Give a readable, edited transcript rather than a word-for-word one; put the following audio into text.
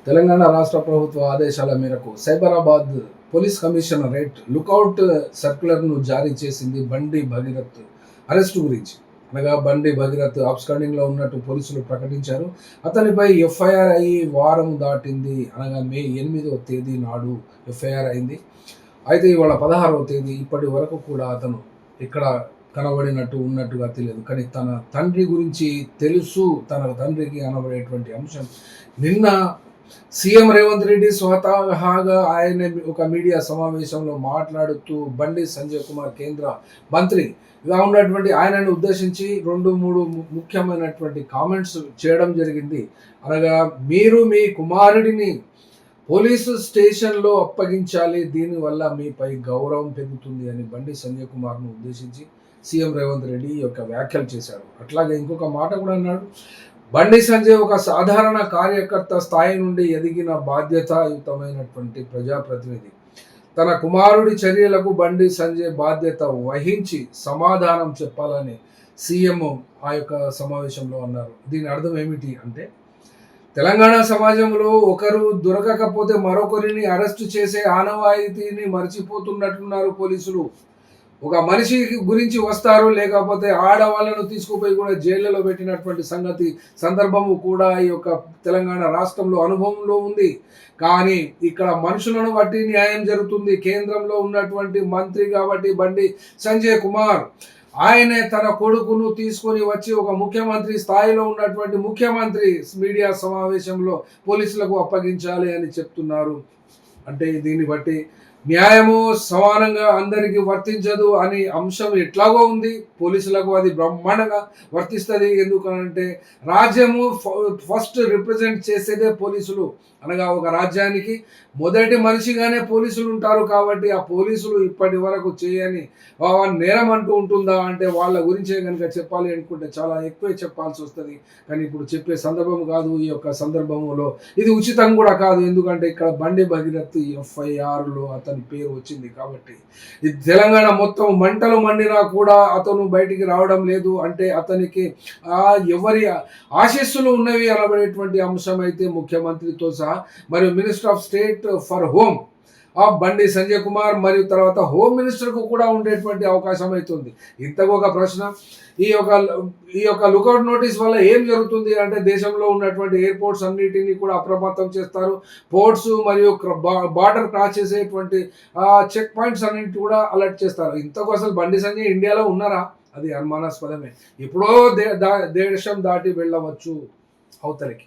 తెలంగాణ రాష్ట్ర ప్రభుత్వ ఆదేశాల మేరకు సైబరాబాద్ పోలీస్ కమిషనరేట్ లుకౌట్ సర్క్యులర్ను జారీ చేసింది. బండి భగీరథ్ అరెస్టు గురించి. అనగా బండి భగీరథ్ అబ్స్కాండింగ్లో ఉన్నట్టు పోలీసులు ప్రకటించారు. అతనిపై ఎఫ్ఐఆర్ అయ్యి వారం దాటింది. అనగా మే 8వ తేదీ నాడు ఎఫ్ఐఆర్ అయింది. అయితే ఇవాళ 16వ తేదీ. ఇప్పటి వరకు కూడా అతను ఇక్కడ కనబడినట్టు ఉన్నట్టుగా తెలియదు. కానీ తన తండ్రి గురించి తెలుసు. తన తండ్రికి అనబడేటువంటి అంశం నిన్న సీఎం రేవంత్ రెడ్డి స్వతహాగా ఆయన ఒక మీడియా సమావేశంలో మాట్లాడుతూ బండి సంజయ్ కుమార్ కేంద్ర మంత్రిగా ఉన్నటువంటి ఆయనను ఉద్దేశించి 2-3 ముఖ్యమైనటువంటి కామెంట్స్ చేయడం జరిగింది. అనగా మీరు మీ కుమారుడిని పోలీసు స్టేషన్లో అప్పగించాలి, దీనివల్ల మీపై గౌరవం పెరుగుతుంది అని బండి సంజయ్ కుమార్ను ఉద్దేశించి సీఎం రేవంత్ రెడ్డి యొక్క వ్యాఖ్యలు చేశారు. అట్లాగే ఇంకొక మాట కూడా అన్నాడు. బండి సంజయ్ ఒక సాధారణ కార్యకర్త స్థాయి నుండి ఎదిగిన బాధ్యతాయుతమైనటువంటి ప్రజాప్రతినిధి. తన కుమారుడి చర్యలకు బండి సంజయ్ బాధ్యత వహించి సమాధానం చెప్పాలని సీఎం ఆ యొక్క సమావేశంలో అన్నారు. దీని అర్థం ఏమిటి అంటే, తెలంగాణ సమాజంలో ఒకరు దొరకకపోతే మరొకరిని అరెస్టు చేసే ఆనవాయితీని మర్చిపోతున్నట్టున్నారు పోలీసులు. ఒక మనిషి గురించి వస్తారు, లేకపోతే ఆడవాళ్ళను తీసుకుపోయి కూడా జైళ్ళలో పెట్టినటువంటి సందర్భము కూడా ఈ యొక్క తెలంగాణ రాష్ట్రంలో అనుభవంలో ఉంది. కానీ ఇక్కడ మనుషులను బట్టి న్యాయం జరుగుతుంది. కేంద్రంలో ఉన్నటువంటి మంత్రి కాబట్టి బండి సంజయ్ కుమార్ ఆయనే తన కొడుకును తీసుకొని వచ్చి ఒక ముఖ్యమంత్రి స్థాయిలో ఉన్నటువంటి ముఖ్యమంత్రి మీడియా సమావేశంలో పోలీసులకు అప్పగించాలి అని చెప్తున్నారు. అంటే దీన్ని బట్టి న్యాయము సమానంగా అందరికీ వర్తించదు అని అంశం ఎట్లాగో ఉంది. పోలీసులకు అది బ్రహ్మాండంగా వర్తిస్తుంది. ఎందుకనంటే రాజ్యము ఫస్ట్ రిప్రజెంట్ చేసేదే పోలీసులు. అనగా ఒక రాజ్యానికి మొదటి మనిషిగానే పోలీసులు ఉంటారు. కాబట్టి ఆ పోలీసులు ఇప్పటి వరకు చేయని నేరం అంటూ ఉంటుందా అంటే వాళ్ళ గురించే కనుక చెప్పాలి అనుకుంటే చాలా ఎక్కువే చెప్పాల్సి వస్తుంది. కానీ ఇప్పుడు చెప్పే సందర్భం కాదు ఈ యొక్క సందర్భంలో. ఇది ఉచితం కూడా కాదు. ఎందుకంటే ఇక్కడ బండి భగీరథ్ ఎఫ్ఐఆర్లో అతని పేరు వచ్చింది కాబట్టి ఇది తెలంగాణ మొత్తం మంటలు మండినా కూడా అతను బయటికి రావడం లేదు. అంటే అతనికి ఎవరి ఆశీస్సులు ఉన్నవి అనబడేటువంటి అంశం అయితే ముఖ్యమంత్రితో సహా మరియు minister of state for home Bandi Sanjay Kumar మరియు తర్వాత హోమ్ మినిస్టర్కు కూడా ఉండేటువంటి అవకాశం అవుతుంది. ఇంతకు ఒక ప్రశ్న, ఈ యొక్క లుకౌట్ నోటీస్ వల్ల ఏం జరుగుతుంది అంటే, దేశంలో ఉన్నటువంటి ఎయిర్పోర్ట్స్ అన్నిటినీ కూడా అప్రమత్తం చేస్తారు. పోర్ట్స్ మరియు బార్డర్ క్రాస్ చేసేటువంటి చెక్ పాయింట్స్ అన్నింటి కూడా అలర్ట్ చేస్తారు. ఇంతకు అసలు బండి సంజయ్ ఇండియాలో ఉన్నారా? అది అనుమానాస్పదమే. ఎప్పుడో దేశం దాటి వెళ్ళవచ్చు అవతలికి.